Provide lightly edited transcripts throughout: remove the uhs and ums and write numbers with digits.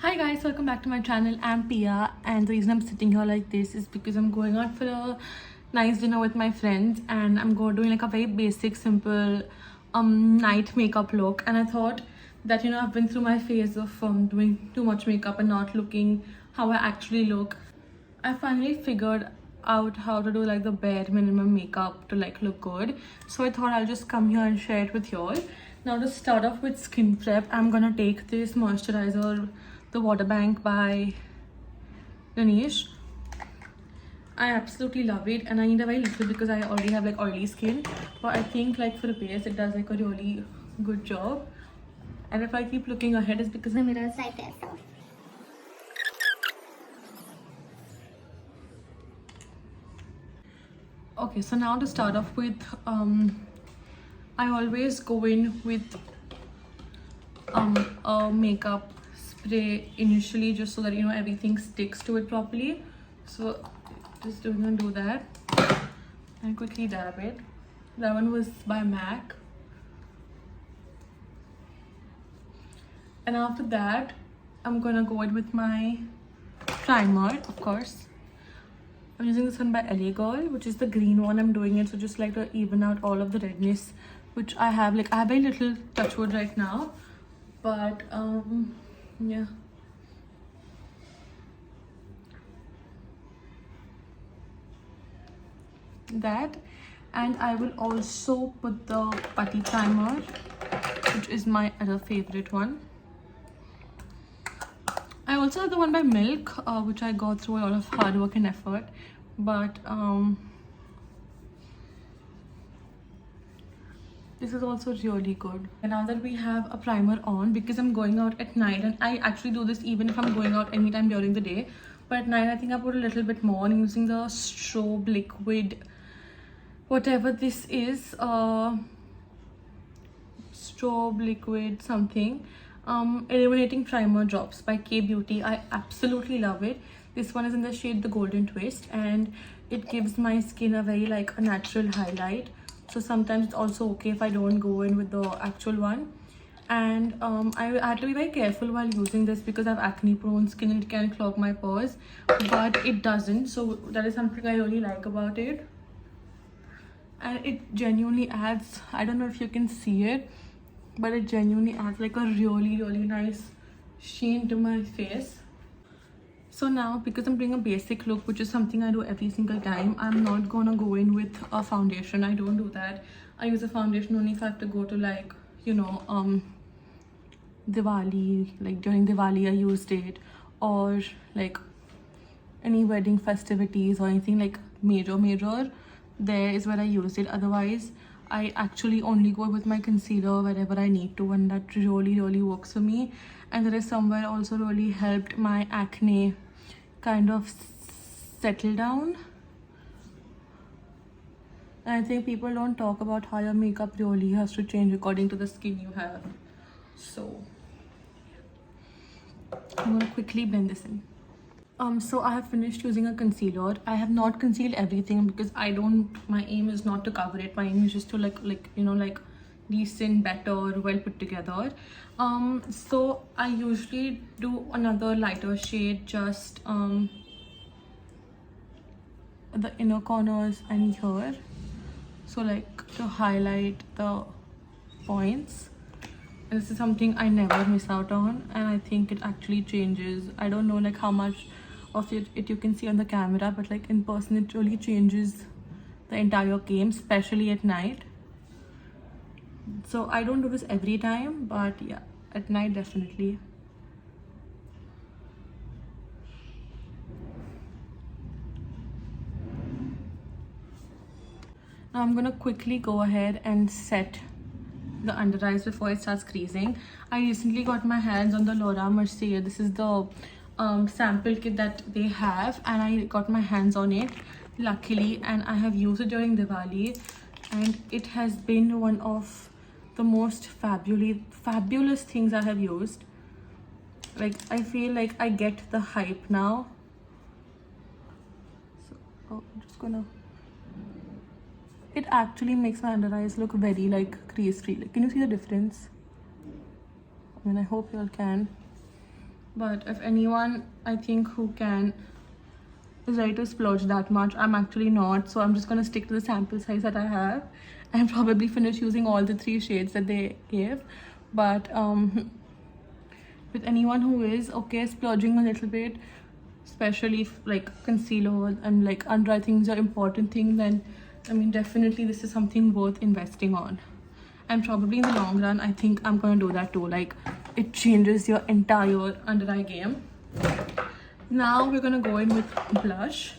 Hi guys, welcome back to my channel. I'm Pia, and the reason I'm sitting here like this is because I'm going out for a nice dinner with my friends, and I'm doing like a very basic, simple night makeup look. And I thought that I've been through my phase of doing too much makeup and not looking how I actually look. I finally figured out how to do like the bare minimum makeup to like look good. So I thought I'll just come here and share it with y'all. Now to start off with skin prep, I'm gonna take this moisturizer, the Water Bank by Ganesh. I absolutely love it, and I need a very little because I already have like oily skin, but I think like for a base it does like a really good job. And if I keep looking ahead, it's because the mirror is right there. So okay, so now to start off with, I always go in with a makeup spray initially, just so that everything sticks to it properly. So just gonna do that and quickly dab it. That one was by MAC. And after that, I'm gonna go in with my primer, of course. I'm using this one by LA Girl, which is the green one. I'm doing it so just like to even out all of the redness which I have. Like I have very little touchwood right now, but yeah. That, and I will also put the putty primer, which is my other favorite one. I also have the one by Milk, which I got through a lot of hard work and effort, but this is also really good. And now that we have a primer on, because I'm going out at night, and I actually do this even if I'm going out anytime during the day, but at night I think I put a little bit more. I'm using the strobe liquid, whatever this is, strobe liquid something, illuminating primer drops by K Beauty. I absolutely love it. This one is in the shade the Golden Twist, and it gives my skin a very like a natural highlight. So sometimes it's also okay if I don't go in with the actual one. And I had to be very careful while using this because I have acne prone skin and it can clog my pores, but it doesn't. So that is something I really like about it. And it genuinely adds, I don't know if you can see it, but it genuinely adds like a really nice sheen to my face. So now, because I'm doing a basic look, which is something I do every single time, I'm not gonna go in with a foundation. I don't do that. I use a foundation only if I have to go to like Diwali, like during Diwali I used it, or like any wedding festivities or anything like major, there is where I used it. Otherwise I actually only go with my concealer wherever I need to, and that really works for me. And that is somewhere also really helped my acne kind of settle down. And I think people don't talk about how your makeup really has to change according to the skin you have. So I'm gonna quickly blend this in. So I have finished using a concealer. I have not concealed everything because my aim is not to cover it. My aim is just to like decent, better, well put together. So I usually do another lighter shade, just the inner corners and here, so like to highlight the points. And this is something I never miss out on, and I think it actually changes. I don't know like how much of it you can see on the camera, but like in person it really changes the entire game, especially at night. So I don't do this every time, but yeah, at night definitely. Now I'm gonna quickly go ahead and set the under eyes before it starts creasing. I recently got my hands on the Laura Mercier. This is the sample kit that they have, and I got my hands on it luckily, and I have used it during Diwali, and it has been one of the most fabulous things I have used. Like I feel like I get the hype now. So I'm just gonna, it actually makes my under eyes look very like crease free. Like, can you see the difference? I mean, I hope you all can. But if anyone, I think, who can is ready to splurge that much, I'm actually not. So I'm just gonna stick to the sample size that I have and probably finish using all the 3 shades that they gave. But with anyone who is okay splurging a little bit, especially if like concealer and like under eye things are important thing, then I mean definitely this is something worth investing on. And probably in the long run, I think I'm gonna do that too. Like, it changes your entire under eye game. Now we're gonna go in with blush.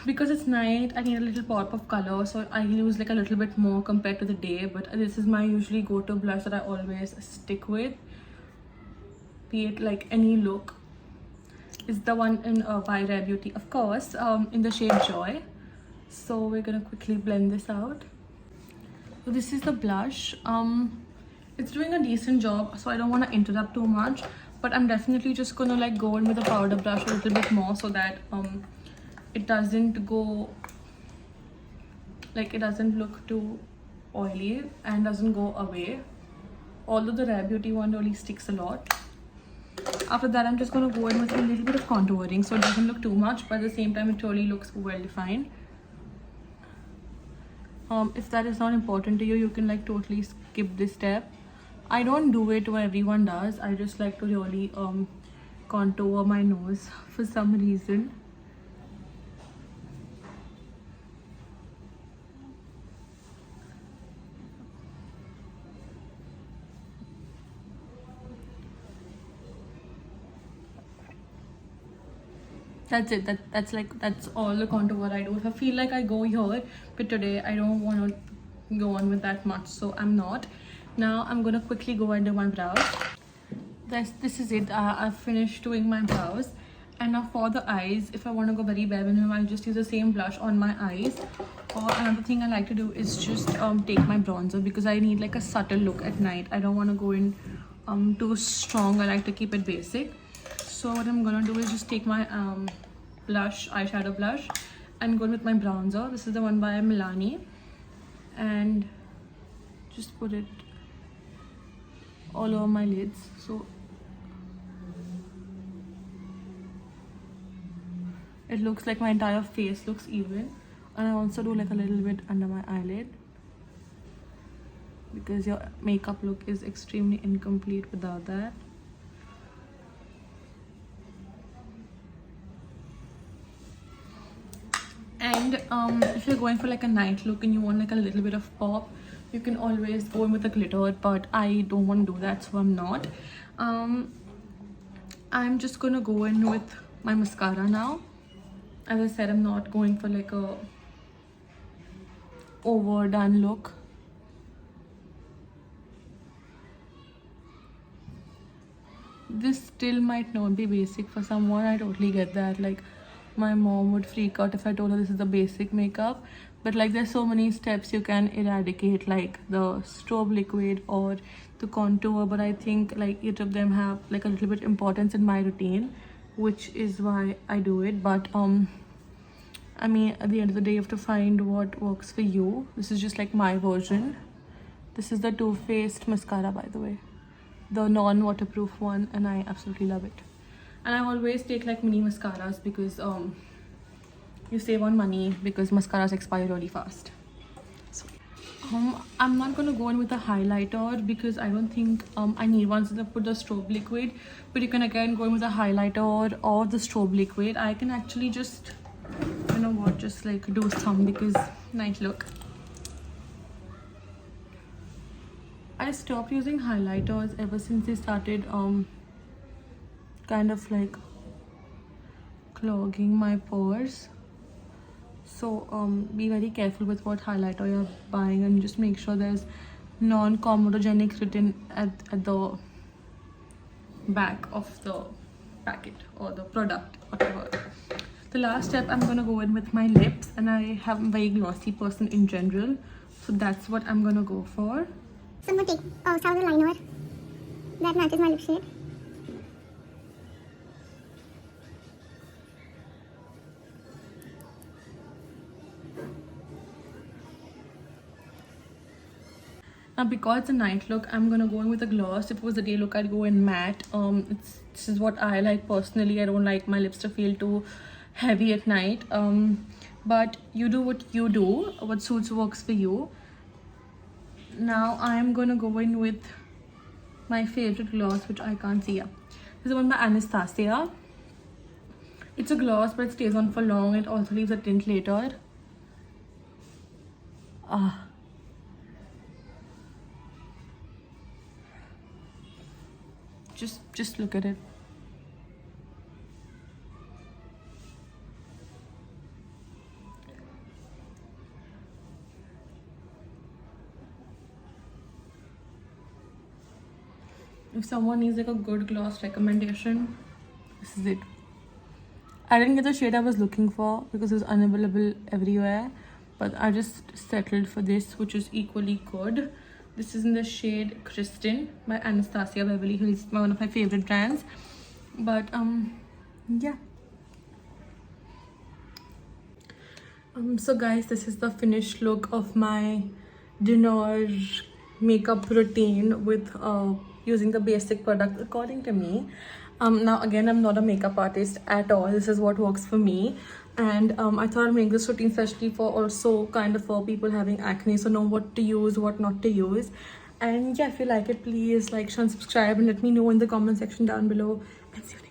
Because it's night, I need a little pop of color, so I use like a little bit more compared to the day. But this is my usually go-to blush that I always stick with, be it like any look. Is the one in by Rare Beauty, of course, in the shade Joy. So we're gonna quickly blend this out. So this is the blush. It's doing a decent job, so I don't want to interrupt too much, but I'm definitely just gonna like go in with a powder brush a little bit more so that it doesn't go like, it doesn't look too oily and doesn't go away, although the Rare Beauty one really sticks a lot. After that, I'm just gonna go in with a little bit of contouring so it doesn't look too much, but at the same time it really looks well defined. If that is not important to you, you can like totally skip this step. I don't do it what everyone does. I just like to really contour my nose for some reason. That's it. That's all the contour I do. If I feel like I go here, but today I don't want to go on with that much, so I'm not. Now I'm gonna quickly go and do my brows. This is it. I've finished doing my brows, and now for the eyes, if I want to go very bare minimum, I'll just use the same blush on my eyes. Or another thing I like to do is just take my bronzer, because I need like a subtle look at night. I don't want to go in too strong. I like to keep it basic. So what I'm gonna do is just take my eyeshadow blush and go with my bronzer. This is the one by Milani, and just put it all over my lids. So it looks like my entire face looks even. And I also do like a little bit under my eyelid, because your makeup look is extremely incomplete without that. And if you're going for like a night look and you want like a little bit of pop, you can always go in with a glitter, but I don't want to do that, so I'm not. I'm just gonna go in with my mascara now. As I said, I'm not going for like a overdone look. This still might not be basic for someone. I totally get that. Like, my mom would freak out if I told her this is the basic makeup, but like there's so many steps you can eradicate, like the strobe liquid or the contour, but I think like each of them have like a little bit importance in my routine, which is why I do it. But I mean, at the end of the day, you have to find what works for you. This is just like my version. This is the Too Faced mascara, by the way, the non-waterproof one, and I absolutely love it. And I always take like mini mascaras, because you save on money, because mascaras expire really fast. So I'm not gonna go in with a highlighter, because I don't think I need one to put the strobe liquid. But you can again go in with a highlighter or the strobe liquid. I can actually just, you know what, just like do some, because nice look. I stopped using highlighters ever since they started kind of like clogging my pores. So be very careful with what highlighter you're buying, and just make sure there's non-comedogenic written at the back of the packet or the product, whatever. The last step, I'm gonna go in with my lips, and I have a very glossy person in general, so that's what I'm gonna go for. So I'm gonna take powder liner that matches my lip shade. Now because it's a night look, I'm gonna go in with a gloss. If it was a day look, I'd go in matte. This is what I like personally. I don't like my lips to feel too heavy at night. But you do what you do, what suits works for you. Now I'm gonna go in with my favorite gloss, which I can't see. This is one by Anastasia. It's a gloss, but it stays on for long. It also leaves a tint later. Just look at it. If someone needs like a good gloss recommendation, this is it. I didn't get the shade I was looking for because it was unavailable everywhere, but I just settled for this, which is equally good. This is in the shade Kristen by Anastasia Beverly Hills, one of my favorite brands. But yeah. So guys, this is the finished look of my dinner makeup routine with using the basic product according to me. Now again, I'm not a makeup artist at all. This is what works for me, and I thought I'd make this routine especially for also kind of for people having acne, so know what to use, what not to use. And yeah, if you like it, please like, share, and subscribe, and let me know in the comment section down below. And see you next time.